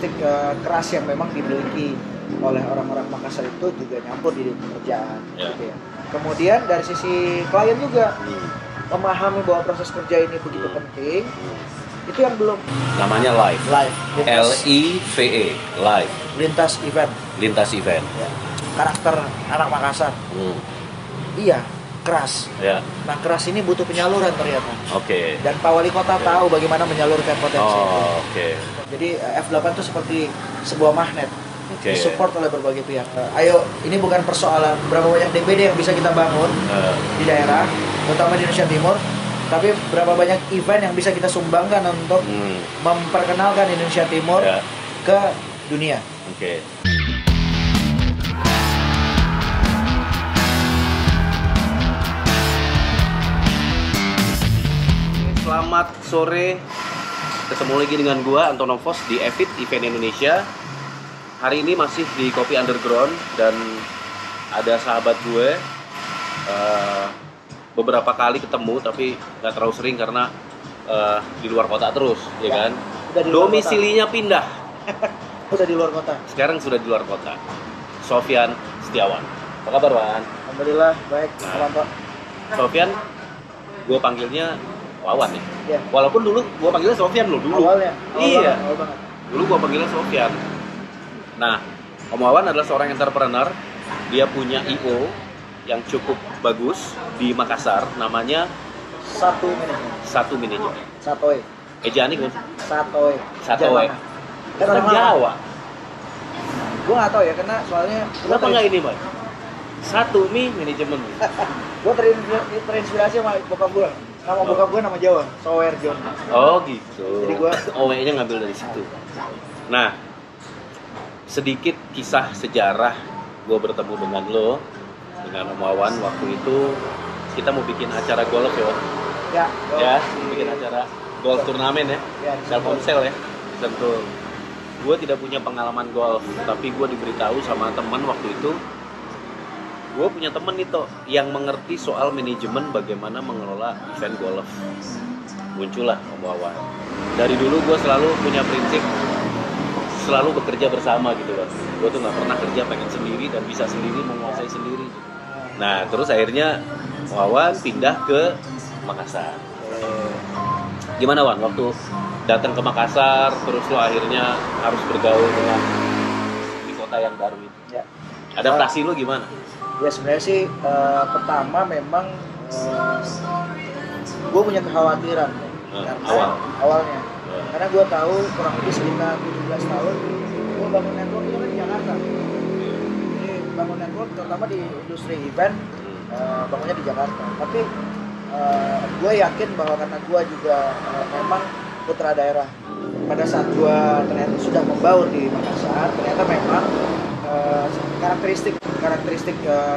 karakteristik keras yang memang dimiliki oleh orang-orang Makassar itu juga nyampur di pekerjaan, gitu ya. Kemudian dari sisi klien juga memahami bahwa proses kerja ini begitu penting. Itu yang belum. Namanya live. LIVE, live. Lintas event. Ya. Karakter anak Makassar. Iya, keras. Ya. Nah, keras ini butuh penyaluran ternyata. Oke. Dan Pak Wali Kota tahu bagaimana menyalurkan potensi itu. Oke. Jadi F8 itu seperti sebuah magnet. Oke. Disupport oleh berbagai pihak. Ayo, ini bukan persoalan berapa banyak DPD yang bisa kita bangun di daerah, terutama di Indonesia Timur, tapi berapa banyak event yang bisa kita sumbangkan untuk memperkenalkan Indonesia Timur ke dunia. Oke. Selamat sore, ketemu lagi dengan gua Antonovos di Evit Event Indonesia. Hari ini masih di Kopi Underground dan ada sahabat gue. Beberapa kali ketemu tapi nggak terlalu sering karena di luar kota terus, ya kan? Domisilinya pindah. Udah di luar kota. Sekarang sudah di luar kota. Sofyan Setiawan. Apa kabar, Wan? Alhamdulillah baik. Nah, Sofyan, gue panggilnya Wawan ya. Ya. Walaupun dulu gue panggilnya Sofyan loh dulu. Awal Iya. banget. Dulu gue panggilnya Sofyan. Nah, Om Wawan adalah seorang entrepreneur. Dia punya IO yang cukup bagus di Makassar, namanya Satu manajemen. Satoe. Ejani kan? Satoe. Satoe. Kan orang Jawa. Gue nggak tahu ya, karena soalnya Kenapa nggak ini, Mas? Satu manajemen. gue terinspirasi sama bokap gue. Nama bokap gue nama Jawa, Sower John. Oh gitu. Jadi gue OW-nya ngambil dari situ. Nah, sedikit kisah sejarah gue bertemu dengan lo, dengan Om Wawan. Waktu itu kita mau bikin acara golf ya. Ya, bikin acara golf turnamen ya. Telkomsel ya. Tentu. Gue tidak punya pengalaman golf, tapi gue diberitahu sama teman waktu itu. Gue punya temen itu yang mengerti soal manajemen bagaimana mengelola event golf. Muncullah Om Wawan. Dari dulu gue selalu punya prinsip selalu bekerja bersama gitu kan. Gue tuh nggak pernah kerja pengen sendiri dan bisa sendiri menguasai sendiri. Nah terus akhirnya Wawan pindah ke Makassar. Gimana Wan waktu datang ke Makassar terus lo akhirnya harus bergaul dengan di kota yang baru itu? Ya. Adaptasi lo gimana? Ya sebenarnya sih pertama memang gue punya kekhawatiran karena awalnya karena gue tahu kurang lebih sekitar 17 tahun gue bangun network itu kan di Jakarta. Jadi bangun network terutama di industri event bangunnya di Jakarta. Tapi gue yakin bahwa karena gue juga memang putra daerah, pada saat gue ternyata sudah membaur di Makassar, ternyata memang karakteristik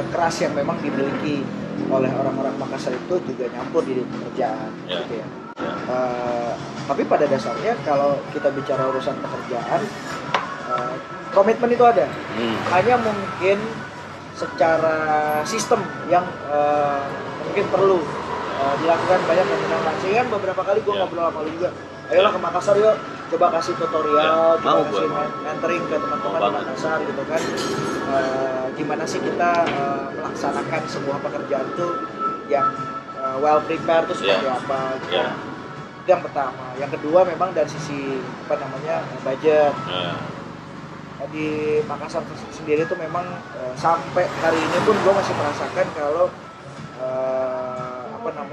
keras yang memang dimiliki oleh orang-orang Makassar itu juga nyampur di pekerjaan, gitu ya. Tapi pada dasarnya kalau kita bicara urusan pekerjaan, komitmen itu ada. Hanya mungkin secara sistem yang mungkin perlu dilakukan banyak dan sehingga beberapa kali gue ngobrol sama lu juga. Ayolah ke Makassar yuk, coba kasih tutorial, coba kasih mentoring ke teman-teman di Makassar gitu kan. Gimana sih kita melaksanakan sebuah pekerjaan itu yang well prepared itu seperti apa gitu. Itu yang pertama. Yang kedua memang dari sisi budget. Di Makassar sendiri itu memang sampai hari ini pun gue masih merasakan kalau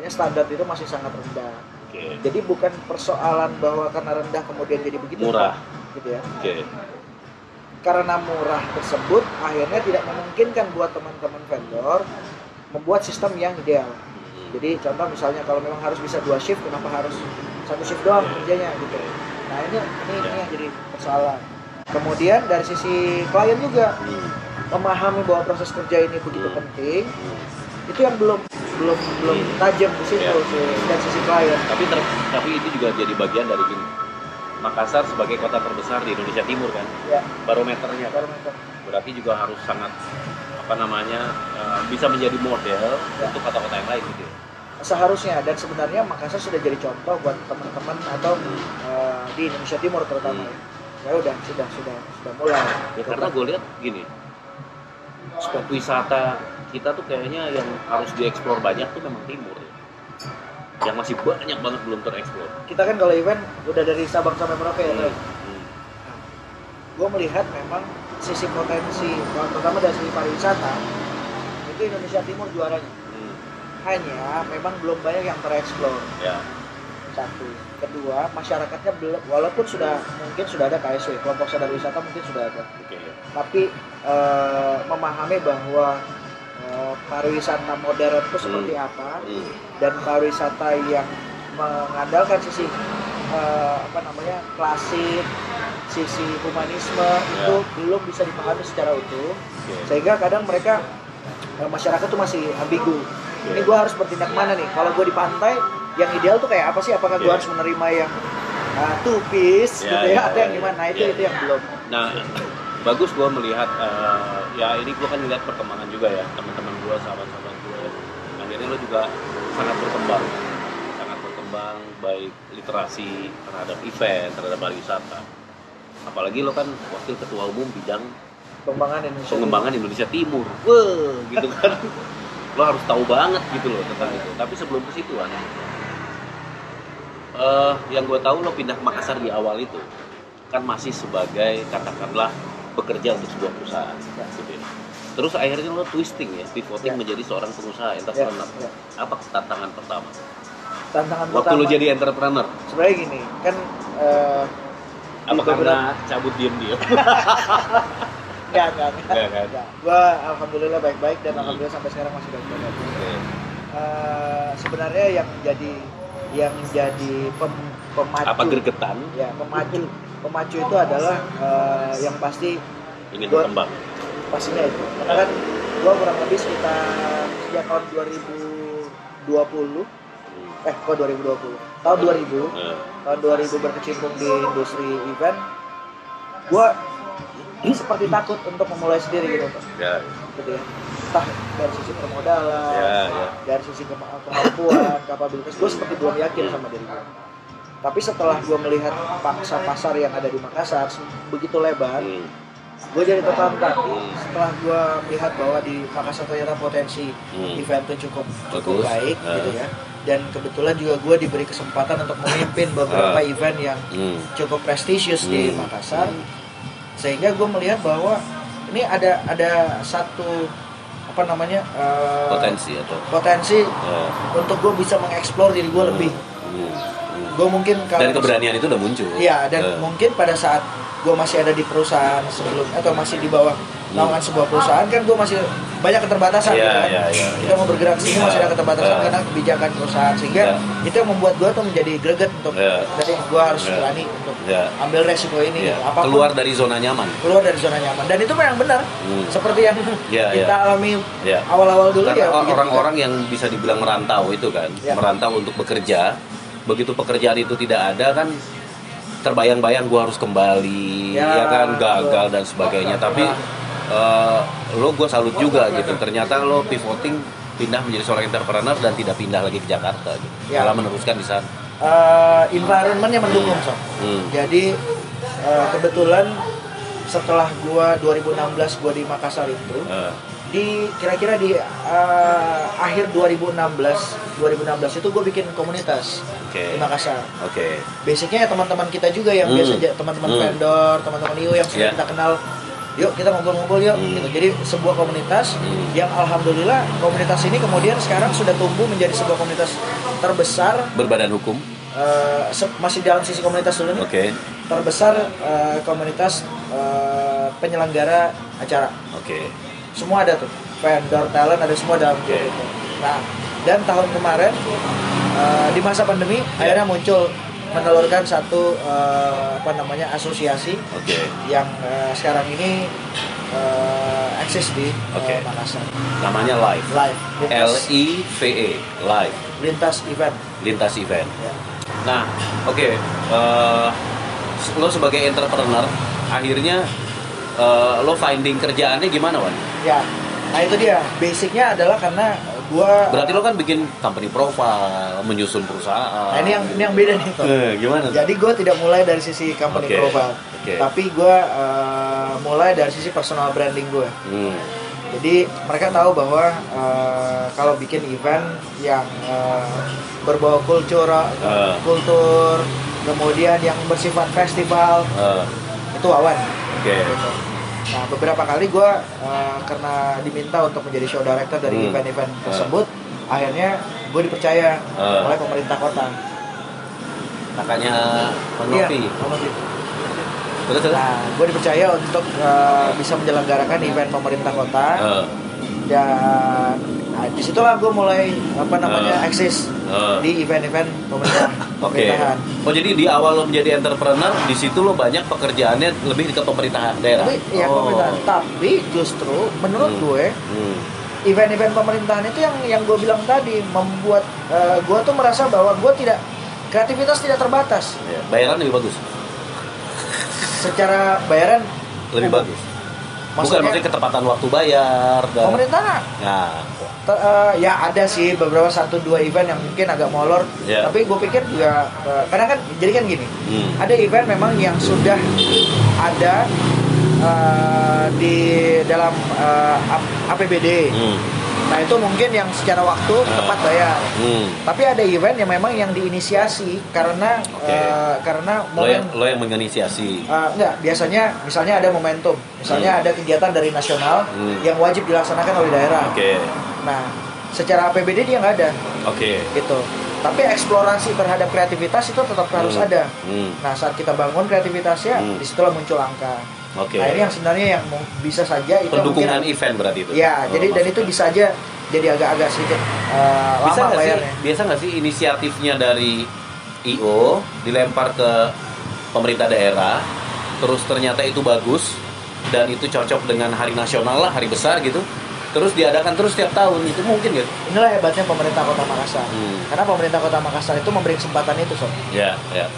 standar itu masih sangat rendah. Jadi bukan persoalan bahwa karena rendah kemudian jadi begitu murah, gitu ya. Karena murah tersebut akhirnya tidak memungkinkan buat teman-teman vendor membuat sistem yang ideal. Jadi contoh misalnya kalau memang harus bisa 2 shift, kenapa harus 1 shift doang kerjanya gitu. Nah ini yang jadi persoalan. Kemudian dari sisi klien juga memahami bahwa proses kerja ini begitu penting. Itu yang belum tajam di situ dari sisi klien. Tapi itu juga jadi bagian dari gini. Makassar sebagai kota terbesar di Indonesia Timur kan, barometernya. Berarti juga harus sangat bisa menjadi model untuk kota-kota yang lain gitu. Seharusnya, dan sebenarnya Makassar sudah jadi contoh buat teman-teman atau di Indonesia Timur terutama. ya udah sudah mulai. Ya karena gue lihat gini, spot wisata kita tuh kayaknya yang harus dieksplor banyak tuh memang timur. Yang masih banyak banget belum tereksplor. Kita kan kalau event udah dari Sabang sampai Merauke ya, Nah, gue melihat memang sisi potensi, terutama dari sisi pariwisata, itu Indonesia Timur juaranya. Hanya memang belum banyak yang tereksplor. Ya. Satu. Kedua, masyarakatnya belum, walaupun mungkin sudah ada KSW, kelompok sadar wisata mungkin sudah ada. Okay. Tapi memahami bahwa pariwisata modern itu seperti apa, dan pariwisata yang mengandalkan sisi klasik, sisi humanisme itu belum bisa dipahami secara utuh, sehingga kadang mereka masyarakat tuh masih ambigu. Ini gue harus bertindak mana nih? Kalau gue di pantai, yang ideal tuh kayak apa sih? Apakah gue harus menerima yang two piece gitu ya? Atau yang gimana? Nah itu yang belum. Nah, bagus gue melihat ya ini gue kan melihat perkembangan juga ya, teman-teman gue, sahabat-sahabat gue. Akhirnya lo juga sangat berkembang baik literasi terhadap event, terhadap pariwisata. Apalagi lo kan wakil ketua umum bidang pengembangan Indonesia Timur. Wah, gitu kan. Lo harus tahu banget gitu loh tentang itu. Tapi sebelum ke situ yang gue tahu lo pindah ke Makassar di awal itu kan masih sebagai katakanlah bekerja untuk sebuah perusahaan. Gitu. Terus akhirnya lo pivoting menjadi seorang pengusaha entrepreneur. Apa tantangan pertama? Waktu lo jadi entrepreneur? Sebenarnya gini, kan apa karena cabut diam-diam? Enggak. Gua alhamdulillah baik-baik dan alhamdulillah sampai sekarang masih baik-baik aja. Sebenarnya yang jadi pemacu. Apa gregetan? Ya, pemacu itu adalah yang pasti ingin berkembang. Pastinya itu. Karena kan gua kurang lebih sekitar sejak tahun 2020. Kok 2020? Tahun 2000. Tahun 2000 berkecimpung di industri event. Gua seperti takut untuk memulai sendiri gitu. Gitu ya. Entah dari sisi permodalan, dari sisi kemampuan, kapabilitas, gue seperti belum yakin sama diri gue. Tapi setelah gue melihat pasar yang ada di Makassar begitu lebar, gue jadi tertantang. Setelah gue melihat bahwa di Makassar ternyata potensi eventnya cukup baik gitu ya. Dan kebetulan juga gue diberi kesempatan untuk memimpin beberapa event yang cukup prestisius di Makassar. Sehingga gue melihat bahwa ini ada satu potensi untuk gue bisa mengeksplor diri gue lebih. Gue mungkin dan keberanian itu udah muncul. Iya, dan mungkin pada saat gue masih ada di perusahaan sebelumnya atau masih di bawah naungan sebuah perusahaan kan gue masih banyak keterbatasan kita mau bergerak sini masih ada keterbatasan karena kebijakan perusahaan sehingga itu yang membuat gue tuh menjadi greget untuk jadi gue harus berani untuk ambil resiko ini apapun, keluar dari zona nyaman dan itu memang benar seperti yang kita alami awal-awal dulu. Karena orang-orang yang bisa dibilang merantau itu kan merantau untuk bekerja, begitu pekerjaan itu tidak ada kan terbayang-bayang gue harus kembali ya kan gagal dan sebagainya. Tapi gue salut juga gitu, ternyata lo pivoting pindah menjadi seorang entrepreneur dan tidak pindah lagi ke Jakarta gitu. Malah meneruskan di sana. Environment-nya mendukung jadi kebetulan setelah gua 2016 gua di Makassar itu kira-kira di akhir 2016 itu gue bikin komunitas di Makassar. Basicnya ya teman-teman kita juga yang biasa teman-teman vendor, teman-teman IO yang sudah kita kenal. Yuk kita ngobrol-ngobrol yuk. Gitu. Jadi sebuah komunitas yang alhamdulillah komunitas ini kemudian sekarang sudah tumbuh menjadi sebuah komunitas terbesar. Berbadan hukum. Masih dalam sisi komunitas dulu nih. Terbesar komunitas penyelenggara acara. Semua ada tuh, vendor, talent ada semua dalam itu. Nah, dan tahun kemarin di masa pandemi akhirnya muncul menelurkan satu asosiasi yang sekarang ini eksis di Makassar. Namanya Live. LIVE, Live. Lintas Event. Nah, lo sebagai entrepreneur akhirnya lo finding kerjaannya gimana, Wan? Ya, nah itu dia. Basicnya adalah karena Berarti lo kan bikin company profile, menyusun perusahaan. Nah, ini yang beda nih tuh. Gimana? Jadi gue tidak mulai dari sisi company profile, tapi gue mulai dari sisi personal branding gue. Jadi mereka tahu bahwa kalau bikin event yang berbau kultur, kemudian yang bersifat festival, itu Wawan. Gitu. Nah, beberapa kali gue karena diminta untuk menjadi show director dari event-event tersebut, akhirnya gue dipercaya oleh pemerintah kota. Makanya Novi. Terus? Nah, gue dipercaya untuk bisa menyelenggarakan event pemerintah kota. Dan disitulah gue mulai eksis di event-event pemerintahan. Oh, jadi di awal lo menjadi entrepreneur, di situ lo banyak pekerjaannya lebih ke pemerintahan daerah. Pemerintahan. Tapi justru menurut gue event-event pemerintahan itu yang gue bilang tadi membuat gue tuh merasa bahwa gue kreativitas tidak terbatas. Bayaran lebih bagus. Secara bayaran lebih bagus. Maksudnya ketepatan waktu bayar dan pemerintahan. Ya ada sih beberapa 1-2 event yang mungkin agak molor, tapi gue pikir juga karena kan jadi kan gini, ada event memang yang sudah ada di dalam APBD. Nah itu mungkin yang secara waktu tepat bayar. Tapi ada event yang memang yang diinisiasi karena lo yang menginisiasi. Enggak, biasanya misalnya ada momentum, misalnya ada kegiatan dari nasional yang wajib dilaksanakan oleh daerah. Nah, secara APBD dia nggak ada. Gitu. Tapi eksplorasi terhadap kreativitas itu tetap harus ada. Nah, saat kita bangun kreativitasnya, disitulah muncul angka. Nah, ini yang sebenarnya yang bisa saja itu pendukungan mungkin, event berarti itu. Ya, jadi dan itu bisa aja jadi agak-agak sedikit lama bayarnya. Biasa nggak sih inisiatifnya dari IO dilempar ke pemerintah daerah, terus ternyata itu bagus dan itu cocok dengan hari nasional lah, hari besar gitu. Terus diadakan terus setiap tahun, itu mungkin gitu. Inilah hebatnya pemerintah Kota Makassar. Karena pemerintah Kota Makassar itu memberi kesempatan itu, Sob.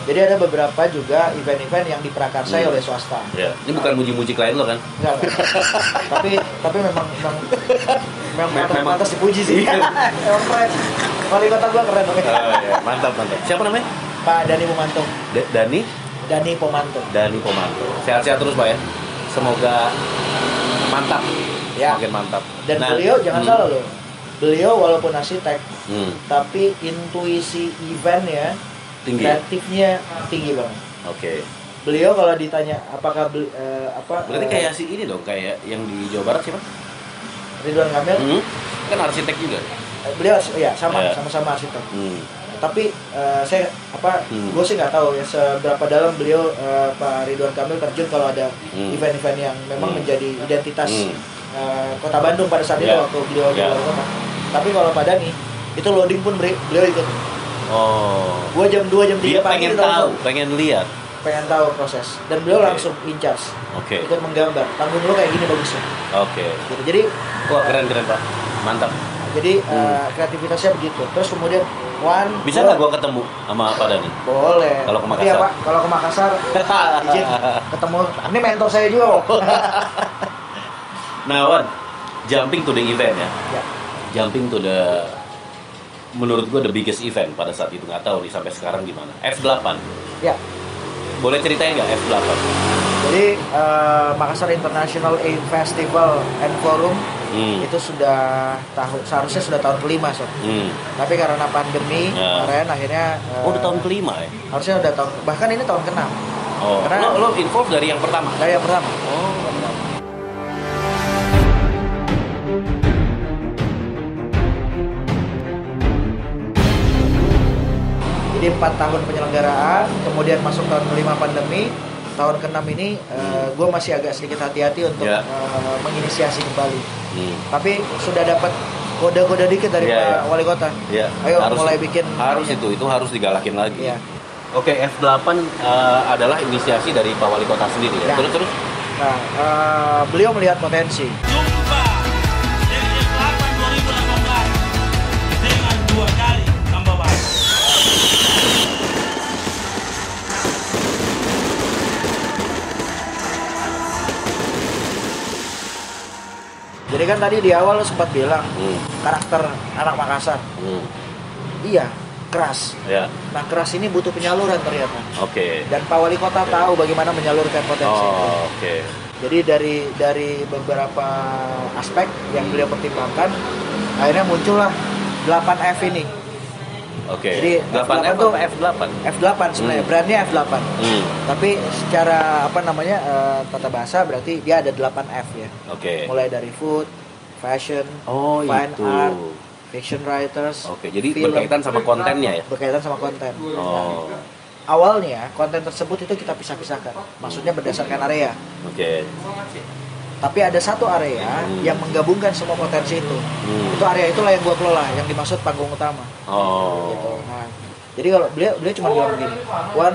Jadi ada beberapa juga event-event yang diprakarsai oleh swasta. Ini bukan muji-muji klien lo kan? Enggak. tapi memang pantas dipuji sih. Emang keren. Wali kota gua keren. Mantap. Siapa namanya? Pak Dani Pomanto. Dani Pomanto. Sehat-sehat terus, Pak ya. Semoga mantap. Makin mantap. Dan beliau jangan salah loh. Beliau walaupun arsitek, tapi intuisi eventnya, kreatifnya tinggi banget. Beliau kalau ditanya apakah berarti kayak si ini dong, kayak yang di Jawa Barat siapa? Ridwan Kamil. Kan arsitek juga. Beliau sama-sama arsitek. Tapi gue sih nggak tahu ya seberapa dalam beliau Pak Ridwan Kamil terjun kalau ada event-event yang memang menjadi identitas Kota Bandung pada saat itu waktu beliau di luar kota. Tapi kalau Pak Dani itu loading pun beliau ikut. Gua jam 2 jam 3 dia pagi pengen tahu proses dan beliau langsung in charge. Ikut menggambar. Panggung dulu kayak gini bagusnya. Gitu. Jadi keren Pak. Mantap. Jadi kreativitasnya begitu. Terus kemudian bisa nggak gua ketemu sama Pak Dani? Boleh. Kalau ke Makassar. Iya, Pak. Kalau ke Makassar izin ketemu. Ini mentor saya juga. Nah, Wan, jumping to the event ya. Jumping to the, menurut gue the biggest event pada saat itu, nggak tahu nih sampai sekarang gimana. F8. Ya. Boleh ceritain nggak F8? Jadi Makassar International Aid Festival and Forum itu seharusnya sudah tahun kelima, Sob. Tapi karena pandemi kemarin akhirnya udah tahun kelima ya? Harusnya udah bahkan ini tahun ke-6. Karena lo involve dari yang pertama? Dari yang pertama. Jadi 4 tahun penyelenggaraan, kemudian masuk tahun kelima pandemi, tahun ke-6 ini gue masih agak sedikit hati-hati untuk menginisiasi kembali. Tapi sudah dapat kode-kode dikit dari Pak Wali Kota. Ayo mulai bikin. Itu harus digalakin lagi. Oke, F8 adalah inisiasi dari Pak Wali Kota sendiri ya. Terus. Nah, beliau melihat potensi. Jumpa dari F8 2018 dengan 2 kali tambah baru. Jadi kan tadi di awal lo sempat bilang karakter anak Makassar. Iya, keras. Ya. Nah, keras ini butuh penyaluran ternyata. Oke. Dan Pak Wali Kota tahu bagaimana menyalurkan potensi itu. Oke. Jadi dari beberapa aspek yang beliau pertimbangkan, akhirnya muncullah 8F ini. Oke. Jadi 8F tuh apa F8? F8 sebenarnya, brandnya F8. Tapi secara tata bahasa berarti dia ada 8F ya. Oke. Mulai dari food, fashion, fine itu. art, fiction writers. Oke, jadi film. berkaitan sama kontennya ya? Berkaitan sama konten. Oh. Nah, awalnya konten tersebut itu kita pisah-pisahkan. Maksudnya berdasarkan area. Oke. Tapi ada satu area yang menggabungkan semua potensi itu. Itu area itulah yang gua kelola, yang dimaksud panggung utama. Gitu. Nah, jadi kalau beliau cuma bilang begini, Wan,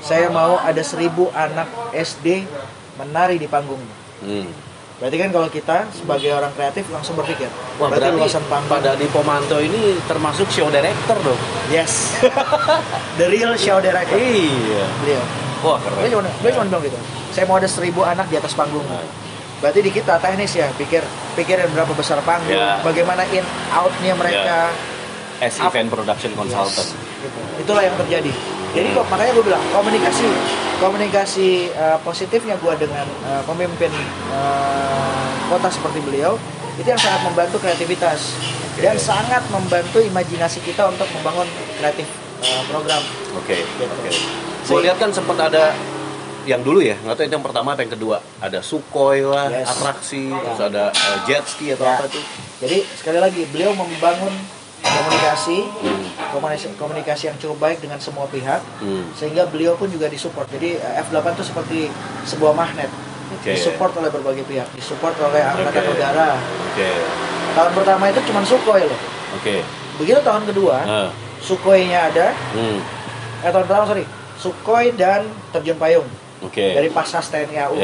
saya mau ada 1000 anak SD menari di panggung. Berarti kan kalau kita sebagai orang kreatif langsung berpikir, wah, berarti luasan panggung. Pak Dani Pomanto ini termasuk show director dong? Yes. The real show director. Iya. Beliau. Wah, keren. Beliau cuma bilang gitu. Saya mau ada 1000 anak di atas panggung. Berarti di kita teknis ya, pikirin berapa besar panggung, bagaimana in out-nya mereka. As event production consultant. Yes, gitu. Itulah yang terjadi. Jadi makanya gue bilang komunikasi positifnya gue dengan pemimpin kota seperti beliau itu yang sangat membantu kreativitas dan sangat membantu imajinasi kita untuk membangun kreatif program. Oke. Gue lihat kan sempat ada yang dulu ya, nggak tahu itu yang pertama apa yang kedua, ada Sukhoi lah, atraksi, terus ada jet ski atau apa tuh. Jadi sekali lagi beliau membangun komunikasi yang cukup baik dengan semua pihak, sehingga beliau pun juga disupport. Jadi F8 itu seperti sebuah magnet, disupport oleh berbagai pihak, disupport oleh angkatan udara. Tahun pertama itu cuma Sukhoi loh. Begitu tahun kedua, Sukhoinya ada. Tahun pertama Sukhoi dan terjun payung. Dari Paskas TNI AU.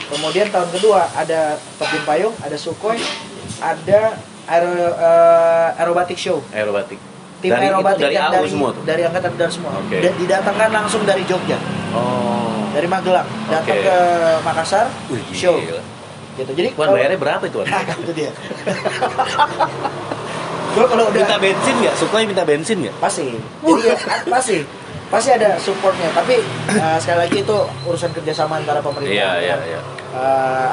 Kemudian tahun kedua ada terjun payung, ada Sukhoi, ada aerobatik show. Tim aerobatik yang dari angkatan udara semua. Didatangkan langsung dari Jogja. Dari Magelang, datang ke Makassar, show. Gitu. Jadi bayarnya berapa itu? Itu dia. Gue kalau udah minta bensin nggak? Sukhoi minta bensin nggak? Pasti. Jadi pasti ada supportnya, tapi sekali lagi itu urusan kerjasama antara pemerintah dan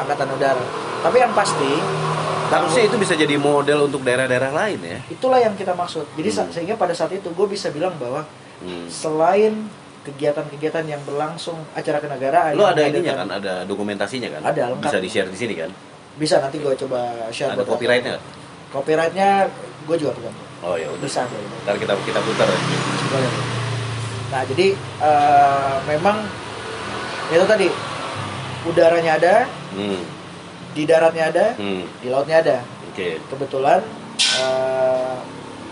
angkatan udara. Tapi yang pasti harusnya itu bisa jadi model untuk daerah-daerah lain ya. Itulah yang kita maksud. Jadi sehingga pada saat itu gue bisa bilang bahwa selain kegiatan-kegiatan yang berlangsung acara kenegaraan, lo ada ininya kan, ada dokumentasinya kan? Ada, lengkap. Bisa di-share di sini kan? Bisa, nanti gue coba share. Ada copyright-nya? Copyright-nya gue juga pegang. Oh ya udah. Bisa. Ntar kita putar. Boleh. Nah jadi memang itu tadi udaranya ada, di daratnya ada, di lautnya ada. Kebetulan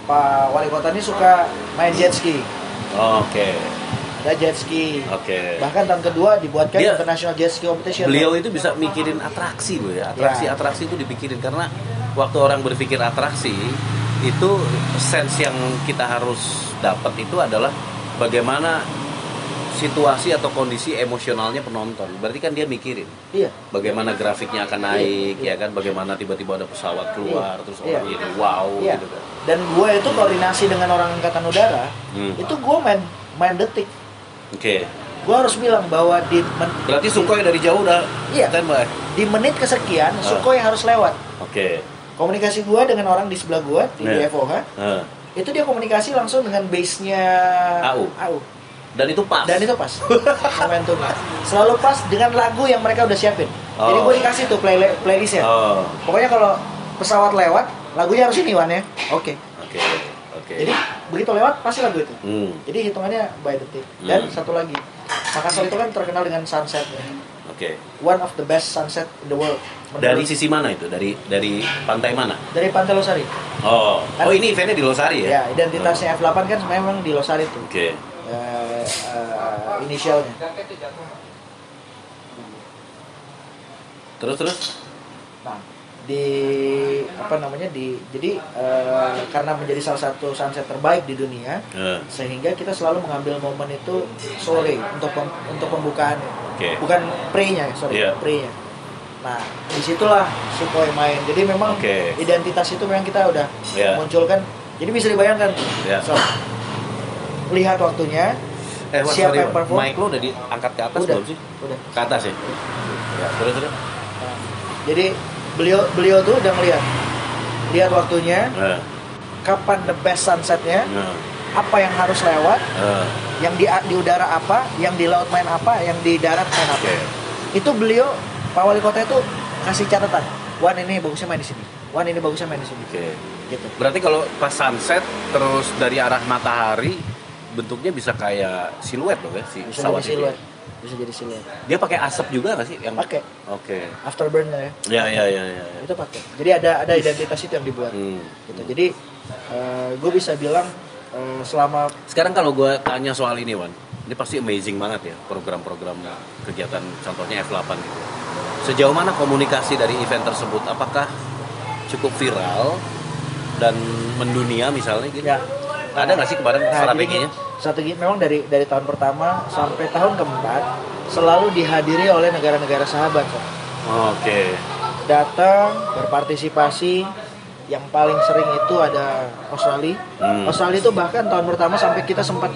Pak Wali Kota ini suka main jet ski. Ada jet ski. Bahkan tahun kedua dibuatkan International Jet Ski Competition. Beliau itu bisa mikirin atraksi loh ya. Atraksi itu dipikirin karena waktu orang berpikir atraksi itu sense yang kita harus dapat itu adalah bagaimana situasi atau kondisi emosionalnya penonton. Berarti kan dia mikirin. Bagaimana grafiknya akan naik, ya kan? Bagaimana tiba-tiba ada pesawat keluar, terus orang jadi wow, gitu kan. Dan gue itu koordinasi dengan orang angkatan udara, itu gue main detik. Gue harus bilang bahwa berarti Sukhoi dari jauh udah standby. Di menit kesekian, Sukhoi harus lewat. Komunikasi gue dengan orang di sebelah gue di FOH, itu dia komunikasi langsung dengan base-nya AU. Dan itu pas. Momentumnya selalu pas dengan lagu yang mereka udah siapin. Jadi gue dikasih tuh playlistnya. Pokoknya kalau pesawat lewat, lagunya harus ini Wan ya. Oke. Jadi begitu lewat pasti lagu itu. Jadi hitungannya by detik. Dan satu lagi, Makassar itu kan terkenal dengan sunsetnya. One of the best sunset in the world. Dari sisi mana itu? Dari pantai mana? Dari Pantai Losari. Ini eventnya di Losari ya? Ya, identitasnya F8 kan memang di Losari tuh. Inisialnya. Terus? Nah, jadi karena menjadi salah satu sunset terbaik di dunia, sehingga kita selalu mengambil momen itu sore untuk pembukaan. Bukan pre-nya, pre-nya. Nah, disitulah Sukhoi main. Jadi memang identitas itu memang kita udah munculkan. Jadi bisa dibayangkan. So, lihat waktunya. Siapa yang perform? Mic lo udah diangkat ke atas belum sih? Udah. Ke atas ya? Ya, terus. Nah, jadi beliau tuh udah lihat waktunya. Kapan the best sunsetnya? Apa yang harus lewat? Yang di udara apa? Yang di laut main apa? Yang di darat main apa? Itu beliau Pak Wali Kota itu kasih catatan. Wan ini bagusnya main di sini. Wan ini bagusnya main di sini. Gitu. Berarti kalau pas sunset terus dari arah matahari bentuknya bisa kayak siluet loh ya si pesawat itu. Bisa jadi siluet. Dia pakai asap juga nggak sih? Yang pakai. Afterburner ya. Ya. Itu pakai. Jadi ada identitas itu yang dibuat. Gitu. Jadi gue bisa bilang selama sekarang kalau gue tanya soal ini Wan, ini pasti amazing banget ya program-program kegiatan contohnya F8 gitu. Sejauh mana komunikasi dari event tersebut? Apakah cukup viral dan mendunia misalnya gitu? Ya. Ada nggak sih kemarin strateginya? Strategi memang dari tahun pertama sampai tahun keempat selalu dihadiri oleh negara-negara sahabat. Datang berpartisipasi. Yang paling sering itu ada Australia. Australia itu bahkan tahun pertama sampai kita sempat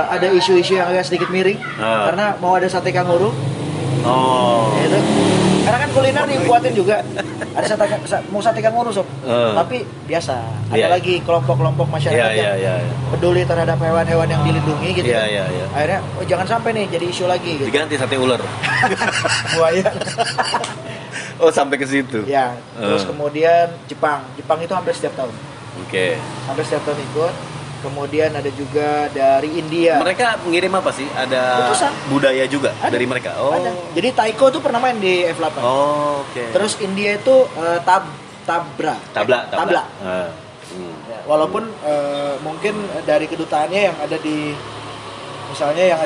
ada isu-isu yang agak sedikit miring karena mau ada sate kanguru. Gitu. Karena kan kuliner dibuatin juga. Ada mau sate kanguru sob. Tapi biasa. Ada lagi kelompok-kelompok masyarakat yang peduli terhadap hewan-hewan yang dilindungi gitu. Akhirnya jangan sampai nih jadi isu lagi. Gitu. Diganti sate ular. Buaya. Sampai ke situ. Ya. Terus kemudian Jepang itu hampir setiap tahun. Hampir setiap tahun ikut. Kemudian ada juga dari India. Mereka mengirim apa sih? Ada budaya juga dari mereka. Ada. Jadi Taiko tuh pernah main di F8. Terus India itu tabla. Ya, walaupun mungkin dari kedutaannya yang ada di misalnya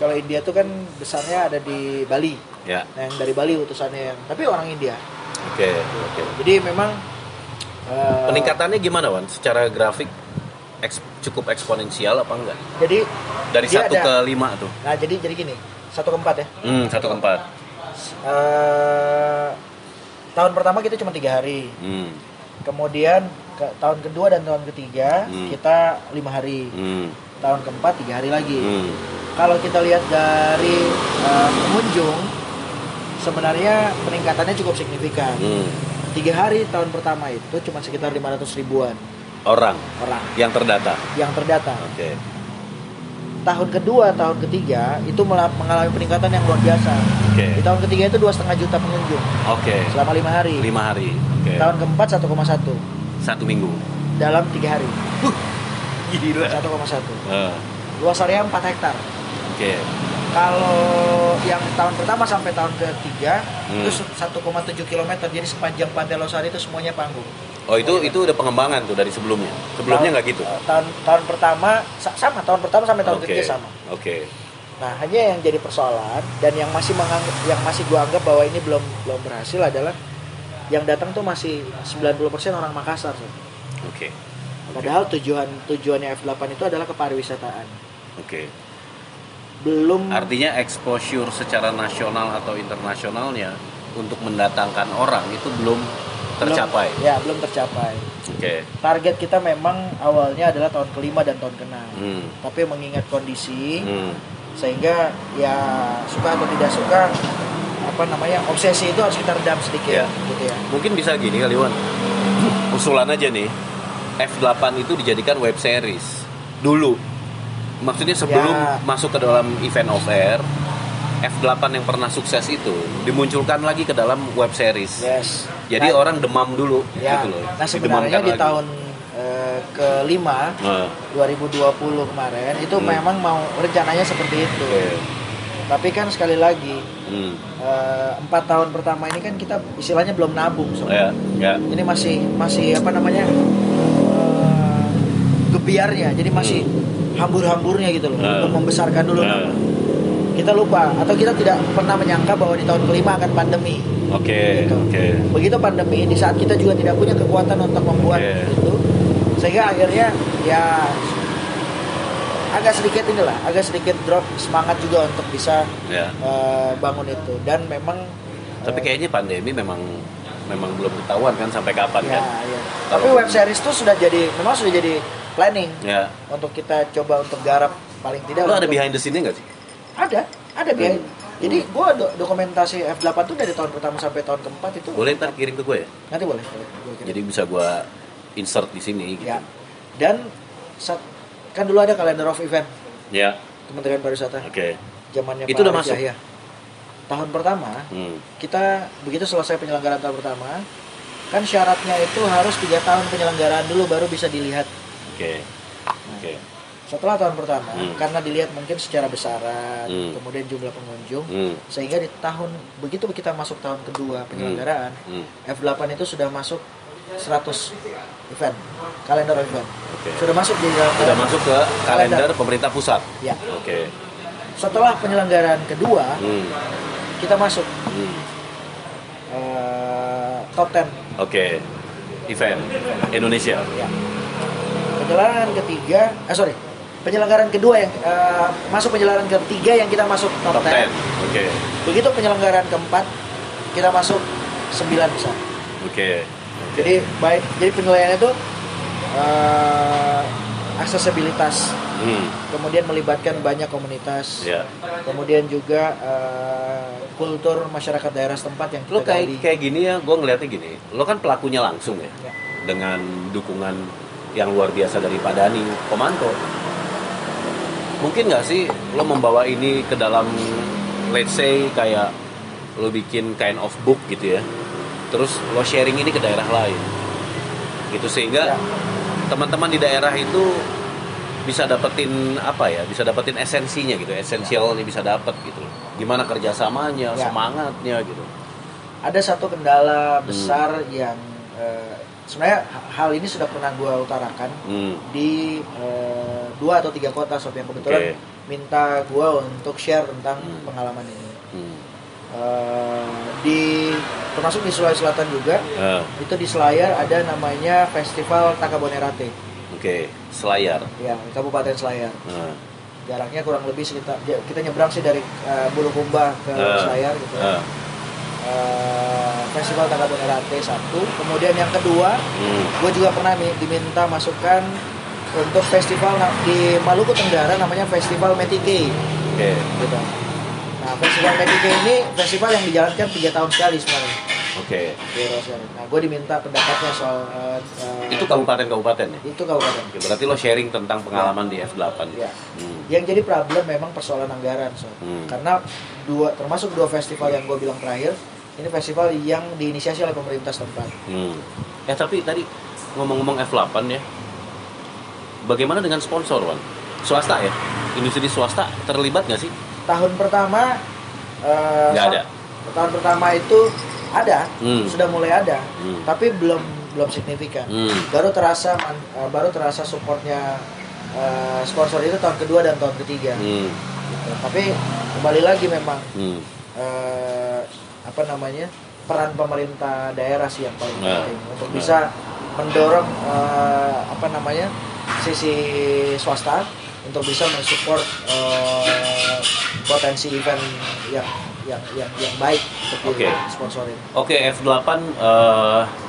kalau India tuh kan besarnya ada di Bali. Nah, yang dari Bali utusannya tapi orang India. Jadi memang peningkatannya gimana Wan? Secara grafik cukup eksponensial apa enggak? Jadi dari 1 ke 5 tuh. Nah, jadi gini, 1 ke 4 ya. 1 ke 4. Tahun pertama kita cuma 3 hari. Kemudian tahun kedua dan tahun ketiga kita 5 hari. Tahun keempat 3 hari lagi. Kalau kita lihat dari pengunjung, sebenarnya peningkatannya cukup signifikan. 3 hari tahun pertama itu cuma sekitar 500 ribuan orang yang terdata. Tahun kedua, tahun ketiga itu mengalami peningkatan yang luar biasa. Di tahun ketiga itu 2,5 juta pengunjung. Selama 5 hari. Tahun keempat 1,1. 1 minggu. Dalam 3 hari. Gila. 1,1. Luas area 4 hektar. Kalau yang tahun pertama sampai tahun ketiga itu 1,7 km. Jadi sepanjang Pantai Losari itu semuanya panggung. Itu udah pengembangan tuh dari sebelumnya. Sebelumnya nggak gitu. Tahun pertama sama, tahun pertama sampai tahun ketiga sama. Nah, hanya yang jadi persoalan dan yang masih gua anggap bahwa ini belum berhasil adalah yang datang tuh masih 90% orang Makassar. Padahal tujuannya F8 itu adalah kepariwisataan. Belum. Artinya exposure secara nasional atau internasionalnya untuk mendatangkan orang itu belum tercapai. Belum tercapai. Target kita memang awalnya adalah tahun ke-5 dan tahun ke-6. Tapi mengingat kondisi sehingga ya suka atau tidak suka obsesi itu harus kita redam sedikit gitu ya. Mungkin bisa gini kali Wan. Usulan aja nih. F8 itu dijadikan web series dulu. Maksudnya sebelum masuk ke dalam event off air, F8 yang pernah sukses itu dimunculkan lagi ke dalam web series. Jadi orang demam dulu gitu loh. Nah, sebenarnya di tahun ke-5 2020 kemarin itu memang mau rencananya seperti itu. Tapi kan sekali lagi 4 tahun pertama ini kan kita istilahnya belum nabung Ini masih gebiarnya. Jadi masih hambur-hamburnya gitu loh untuk membesarkan dulu nama. Kita lupa atau kita tidak pernah menyangka bahwa di tahun ke-5 akan pandemi. Begitu pandemi, di saat kita juga tidak punya kekuatan untuk membuat itu, sehingga akhirnya ya agak sedikit drop semangat juga untuk bisa bangun itu. Dan memang Tapi kayaknya pandemi memang belum ketahuan kan sampai kapan ya, kan. ya. Kalau Tapi web series itu sudah jadi planning ya. untuk kita coba untuk garap paling tidak. Lo ada untuk- behind the scene-nya nggak sih? Ada behind. Jadi gue dokumentasi F8 tuh dari tahun pertama sampai tahun keempat itu. Boleh ntar kirim ke gue ya? Nanti boleh. Gua kirim. Jadi bisa gue insert di sini gitu. Ya. Dan kan dulu ada kalender of event Ya. Kementerian Pariwisata. Oke. Zamannya Itu Pak udah Arief masuk? Yahya. Tahun pertama kita begitu selesai penyelenggaraan tahun pertama, kan syaratnya itu harus 3 tahun penyelenggaraan dulu baru bisa dilihat. Oke. Nah, Oke. setelah tahun pertama, karena dilihat mungkin secara besaran, kemudian jumlah pengunjung, sehingga di begitu kita masuk tahun kedua penyelenggaraan, F8 itu sudah masuk 100 event, kalender event. Oke. Sudah masuk di dalam Sudah masuk ke kalender pemerintah pusat. Ya. Oke. Setelah penyelenggaraan kedua, kita masuk top 10. Oke. Event Indonesia. Ya. Penyelenggaraan kedua yang masuk penyelenggaraan ketiga yang kita masuk top 10. Oke. Begitu penyelenggaraan keempat kita masuk 9 besar. Oke. Jadi penilaiannya itu aksesibilitas, kemudian melibatkan banyak komunitas, Ya. kemudian juga kultur masyarakat daerah setempat yang Lo kita gali. kayak gini ya, gue ngeliatnya gini. Lo kan pelakunya langsung ya, Ya. dengan dukungan yang luar biasa dari Pak Dhani, Komanto. Mungkin nggak sih lo membawa ini ke dalam, let's say kayak lo bikin kind of book gitu ya, terus lo sharing ini ke daerah lain, gitu sehingga Ya. teman-teman di daerah itu bisa dapetin bisa dapetin esensinya gitu, esensialnya bisa dapet gitu. Gimana kerjasamanya, Ya. semangatnya gitu. Ada satu kendala besar yang sebenarnya hal ini sudah pernah gue utarakan di 2 atau 3 kota sob yang kebetulan minta gue untuk share tentang pengalaman ini. Termasuk di Sulawesi Selatan juga, itu di Selayar ada namanya Festival Takabonerate. Oke, Selayar. Ya, di Kabupaten Selayar. Jaraknya kurang lebih sekitar, kita nyebrang sih dari Bulukumba ke Selayar gitu. Festival Takabonerate 1. Kemudian yang kedua, gue juga pernah diminta masukan untuk festival di Maluku Tenggara namanya Festival Metike. Oke. Gitu. Nah, Festival Metike ini festival yang dijalankan 3 tahun sekali sebenarnya. Oke. Nah, gue diminta pendapatnya soal Itu kabupaten-kabupaten ya? itu kabupaten. Oke, berarti lo sharing tentang pengalaman di F8. Ya. Yang jadi problem memang persoalan anggaran, karena termasuk 2 festival yang gue bilang terakhir, ini festival yang diinisiasi oleh pemerintah setempat. Tapi tadi ngomong-ngomong F8 ya, bagaimana dengan sponsor, Wan? Swasta ya? Industri swasta terlibat nggak sih? Tahun pertama Nggak ada. Tahun pertama itu ada, sudah mulai ada, tapi belum signifikan. Baru terasa supportnya sponsor itu tahun kedua dan tahun ketiga. Gitu. Tapi kembali lagi memang peran pemerintah daerah sih yang paling penting untuk bisa mendorong sisi swasta untuk bisa mensupport potensi event yang baik untuk sponsorin. Oke, F8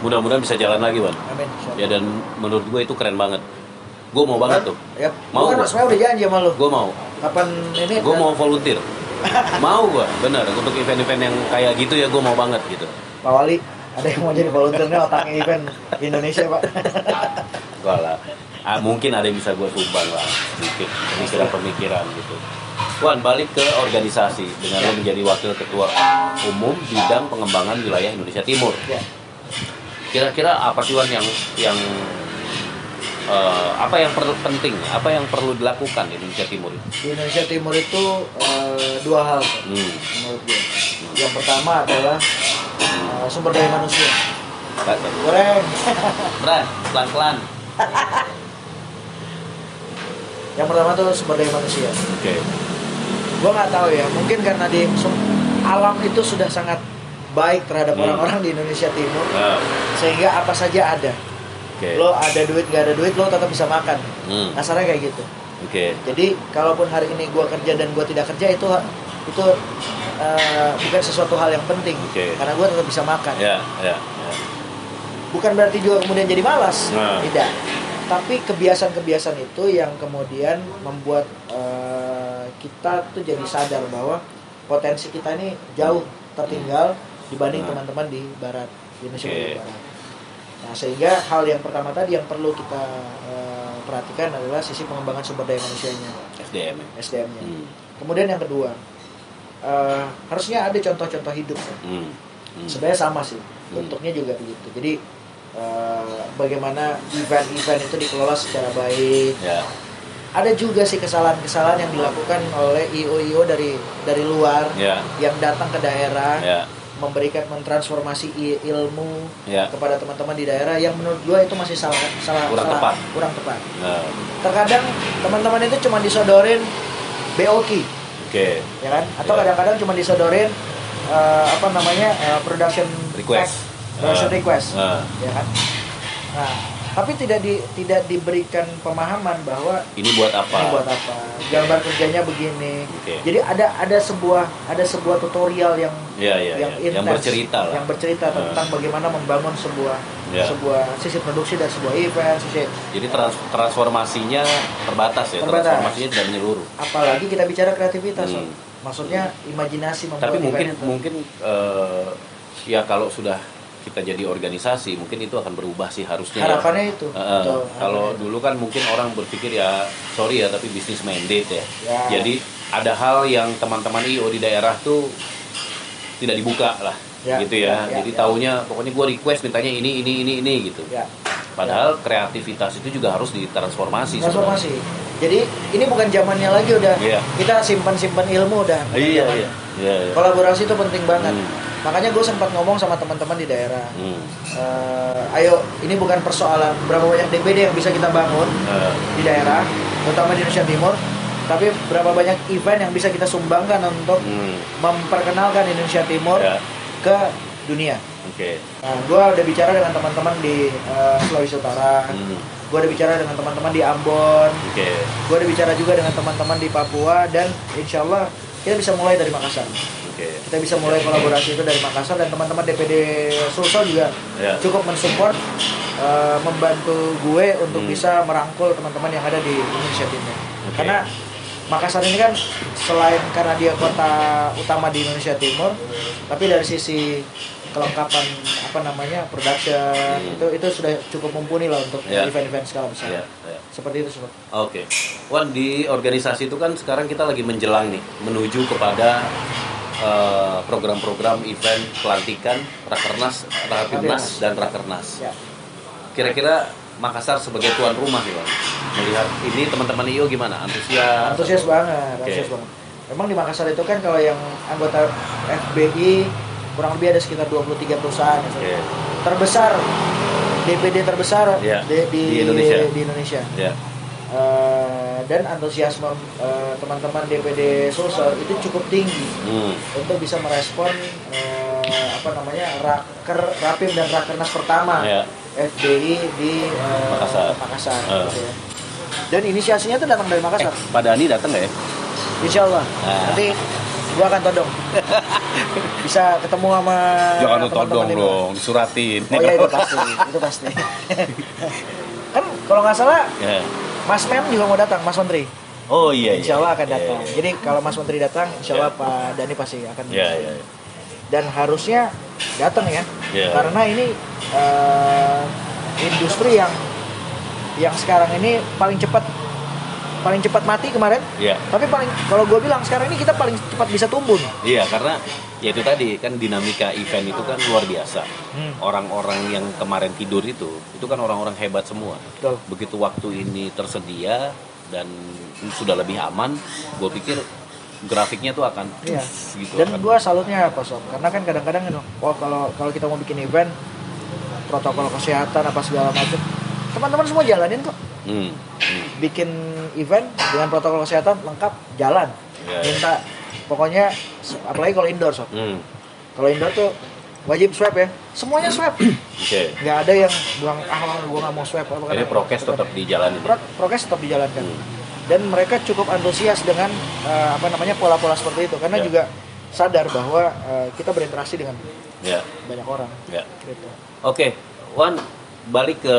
mudah-mudahan bisa jalan lagi, Wan. Amin. Ya, dan menurut gue itu keren banget. Gue mau banget tuh. Ya, mau kan sebenarnya udah janji sama lu. Gue mau. Kapan ini? Gue mau volunteer. Mau gue, bener. Untuk event-event yang kayak gitu ya gue mau banget gitu. Pak Wali, ada yang mau jadi volunteernya otaknya event di Indonesia, Pak. Gua lah. Mungkin ada yang bisa gue sumbang lah sedikit pemikiran gitu. Wan, balik ke organisasi dengan lo menjadi wakil ketua umum bidang pengembangan wilayah Indonesia Timur. Ya. Kira-kira apa sih, Wan, yang apa yang penting, apa yang perlu dilakukan di Indonesia Timur? Di Indonesia Timur itu 2 hal menurut gue. Yang pertama adalah sumber daya manusia. Goreng. Berat, pelan-pelan. Yang pertama tuh sumber daya manusia. Oke. Gue nggak tahu ya, mungkin karena di alam itu sudah sangat baik terhadap orang-orang di Indonesia Timur, sehingga apa saja ada. Lo ada duit nggak ada duit lo tetap bisa makan. Kasarnya kayak gitu. Jadi kalaupun hari ini gue kerja dan gue tidak kerja itu itu bukan sesuatu hal yang penting, karena gue tetap bisa makan. Bukan berarti juga kemudian jadi malas, tidak. Tapi kebiasaan-kebiasaan itu yang kemudian membuat kita tuh jadi sadar bahwa potensi kita ini jauh tertinggal dibanding teman-teman di barat, di Indonesia barat. Nah, sehingga hal yang pertama tadi yang perlu kita perhatikan adalah sisi pengembangan sumber daya manusianya, SDM-nya. Kemudian yang kedua, harusnya ada contoh-contoh hidup. Sebenarnya sama sih, bentuknya juga begitu. Jadi bagaimana event-event itu dikelola secara baik. Ada juga sih kesalahan-kesalahan yang dilakukan oleh IO dari luar yang datang ke daerah, memberikan mentransformasi ilmu kepada teman-teman di daerah yang menurut gua itu masih kurang tepat. Terkadang teman-teman itu cuma disodorin BOQ, ya kan? Atau kadang-kadang cuma disodorin production request, ya kan? Nah, tapi tidak diberikan pemahaman bahwa ini buat apa, gambar kerjanya begini. Jadi ada sebuah tutorial yang bercerita tentang bagaimana membangun sebuah sisi produksi dan sebuah event. Jadi transformasinya terbatas ya, transformasinya tidak menyeluruh. Apalagi kita bicara kreativitas, maksudnya imajinasi membuat. Tapi mungkin ya kalau sudah kita jadi organisasi mungkin itu akan berubah sih harusnya. Harapannya itu. Kalau dulu kan mungkin orang berpikir tapi bisnis mandate ya. Jadi ada hal yang teman-teman IO di daerah tuh tidak dibuka lah, gitu ya. Jadi taunya pokoknya gue request mintanya ini gitu. Padahal kreativitas itu juga harus ditransformasi. Jadi ini bukan zamannya lagi udah kita simpan ilmu udah. Kolaborasi itu penting banget. Makanya gue sempat ngomong sama teman-teman di daerah, ayo ini bukan persoalan berapa banyak DPD yang bisa kita bangun di daerah, terutama di Indonesia Timur, tapi berapa banyak event yang bisa kita sumbangkan untuk memperkenalkan Indonesia Timur ke dunia. Nah, gue udah bicara dengan teman-teman di Sulawesi Utara, gue udah bicara dengan teman-teman di Ambon, gue udah bicara juga dengan teman-teman di Papua, dan insya Allah kita bisa mulai dari Makassar. Kita bisa mulai kolaborasi itu dari Makassar, dan teman-teman DPD Sulsel juga cukup mensupport, membantu gue untuk bisa merangkul teman-teman yang ada di Indonesia Timur. Karena Makassar ini kan selain karena dia kota utama di Indonesia Timur, tapi dari sisi kelengkapan production itu sudah cukup mumpuni lah untuk event-event skala besar. Seperti itu sobat. Wan, di organisasi itu kan sekarang kita lagi menjelang nih menuju kepada program-program event pelantikan Rakernas, Rapimnas dan Rakernas. Kira-kira Makassar sebagai tuan rumah nih, Bang, melihat ini teman-teman IO gimana? Antusias banget. Memang di Makassar itu kan kalau yang anggota FBI kurang lebih ada sekitar 23 perusahaan. Terbesar, DPD terbesar di Indonesia. Dan antusiasme teman-teman DPD Sulsel itu cukup tinggi untuk bisa merespon Rapim dan Rakernas pertama FBI di Makassar. Gitu ya. Dan inisiasinya itu datang dari Makassar. Pak Dhani datang nggak ya? Insya Allah. Nanti gua akan todong. Bisa ketemu sama jangan todong dong, disuratin. Oh iya, itu pasti. Kan kalau nggak salah Mas Mem juga mau datang, Mas Menteri. Oh iya. Insya Allah akan datang. Jadi kalau Mas Menteri datang, Insya Allah Pak Dhani pasti akan. Dan harusnya datang ya, karena ini industri yang sekarang ini paling cepat mati kemarin. Tapi kalau gue bilang sekarang ini kita paling cepat bisa tumbuh. Karena ya itu tadi kan dinamika event itu kan luar biasa. Orang-orang yang kemarin tidur itu kan orang-orang hebat semua. Betul. Begitu waktu ini tersedia dan sudah lebih aman, gue pikir grafiknya tuh akan gitu. Dan gue salutnya apa Sob? Karena kan kadang-kadang kalau kita mau bikin event, protokol kesehatan apa segala macam, teman-teman semua jalanin kok. Bikin event dengan protokol kesehatan lengkap, jalan. Minta pokoknya, apalagi kalau indoor Sob. Kalau indoor tuh wajib swab ya, semuanya swab. Nggak ada yang bilang gue nggak mau swab. Jadi prokes tetap dijalankan. Prokes tetap dijalankan. dan mereka cukup antusias dengan pola-pola seperti itu karena juga sadar bahwa kita berinteraksi dengan banyak orang. Gitu. Oke, Wan, balik ke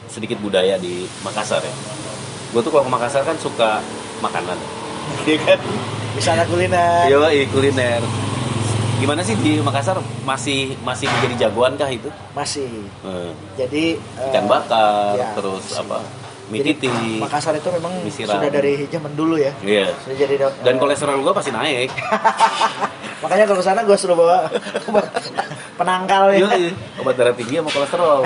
sedikit budaya di Makassar ya. Gue tuh kalau ke Makassar kan suka makanan, iya kan? Wisata kuliner. Iya, kuliner. Gimana sih di Makassar masih menjadi jagoan kah itu? Masih. Jadi ikan bakar, terus apa? Mie titi. Makassar itu memang sudah dari zaman dulu ya. Iya. Sudah jadi dan kolesterol gua pasti naik. Makanya kalau kesana gua suruh bawa penangkal ya. Iya, obat darah tinggi sama kolesterol.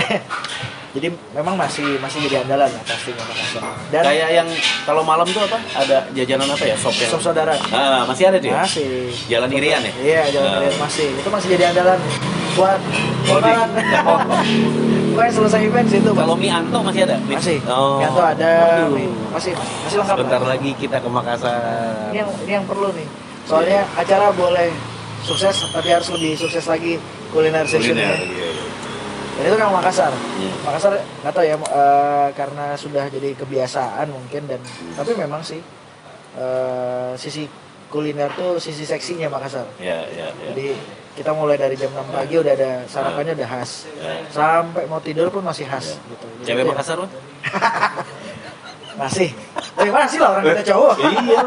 Jadi memang masih jadi andalan ya pastinya Makassar. Dan kayak yang kalau malam tuh apa? Ada jajanan apa ya? Sop saudara. Ah, masih ada dia? Masih. Jalan Irian ya? Iya, Jalan Irian masih. Itu masih jadi andalan buat orang. Pokoknya selesai event situ. Kalau mie Anto masih ada? Masih. Oh. Mie Anto ada. Masih lengkap. Sebentar lagi kita ke Makassar. Ini yang perlu nih. Soalnya acara boleh sukses tapi harus lebih sukses lagi kuliner sessionnya. Dan itu kan Makassar. Makassar nggak tahu ya karena sudah jadi kebiasaan mungkin dan tapi memang sih sisi kuliner tuh sisi seksinya Makassar. Jadi kita mulai dari jam 6 pagi udah ada sarapannya udah khas. Sampai mau tidur pun masih khas gitu. Cewek Makassar kan? Masih. Gimana sih lah orang kita cowok? Iya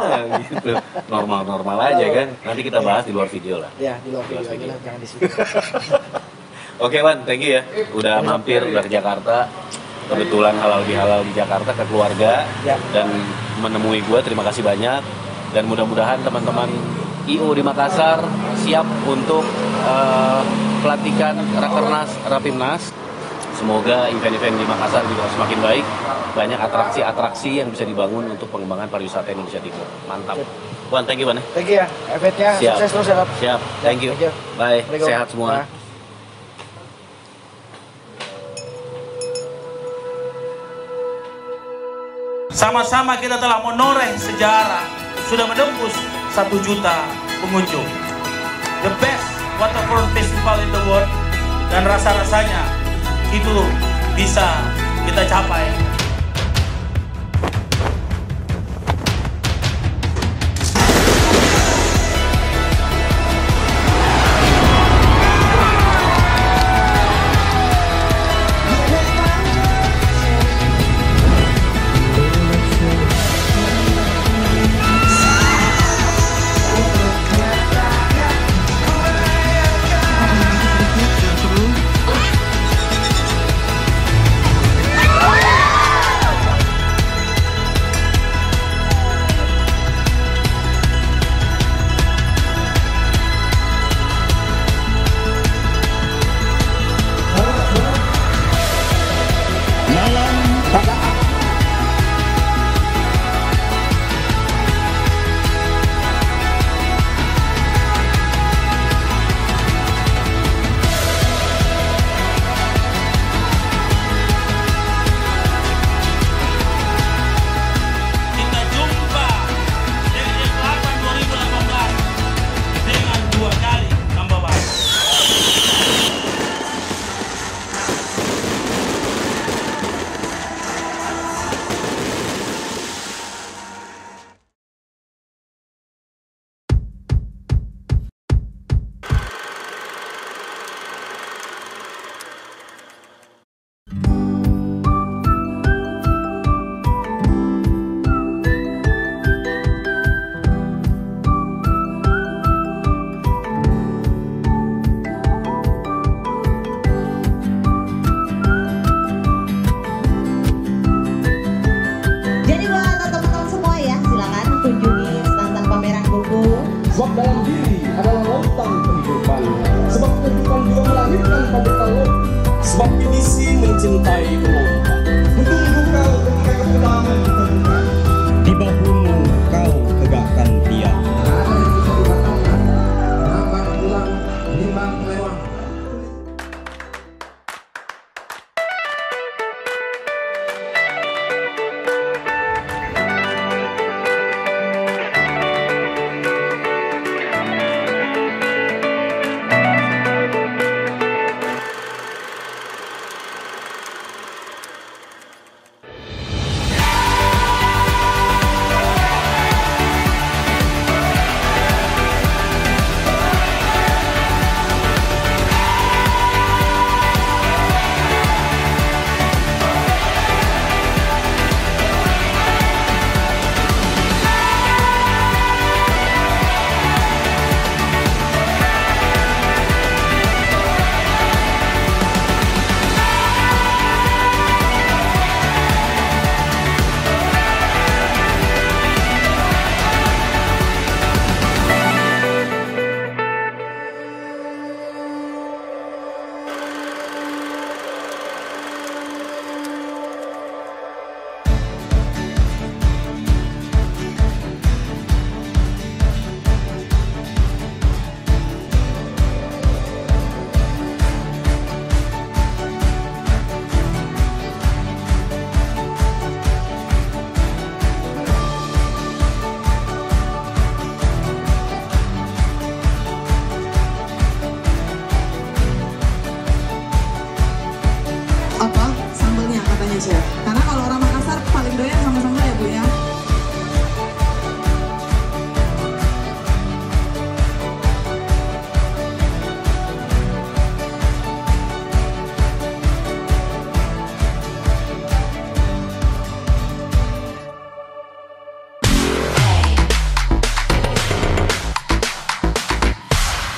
gitu. Normal aja kan. Nanti kita bahas di luar video lah. Ya, di luar video aja lah, jangan di sini. Oke Wan, thank you ya. Udah mampir, udah ke Jakarta. Kebetulan halal di Jakarta ke keluarga dan menemui gue. Terima kasih banyak. Dan mudah-mudahan teman-teman IO di Makassar siap untuk pelantikan Rakernas Rapimnas. Semoga event-event di Makassar juga semakin baik. Banyak atraksi-atraksi yang bisa dibangun untuk pengembangan pariwisata Indonesia Timur. Mantap. Wan, thank you Wan. Thank you ya. Eventnya sukses terus ya. Siap. Thank you. Bye. Sehat semua. Sama-sama kita telah menoreh sejarah, sudah menembus 1 juta pengunjung. The best waterfront festival in the world, dan rasa-rasanya itu bisa kita capai. Sebab dalam diri adalah lautan kehidupan. Sebab kehidupan juga melahirkan pada laut. Sebab pinisi mencintai gelombang. Menunggu kau ketika kepulangan ditemukan. Di bahumu kau tegakkan tiang. Nampak pulang nimbang lewat.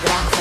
Grazie.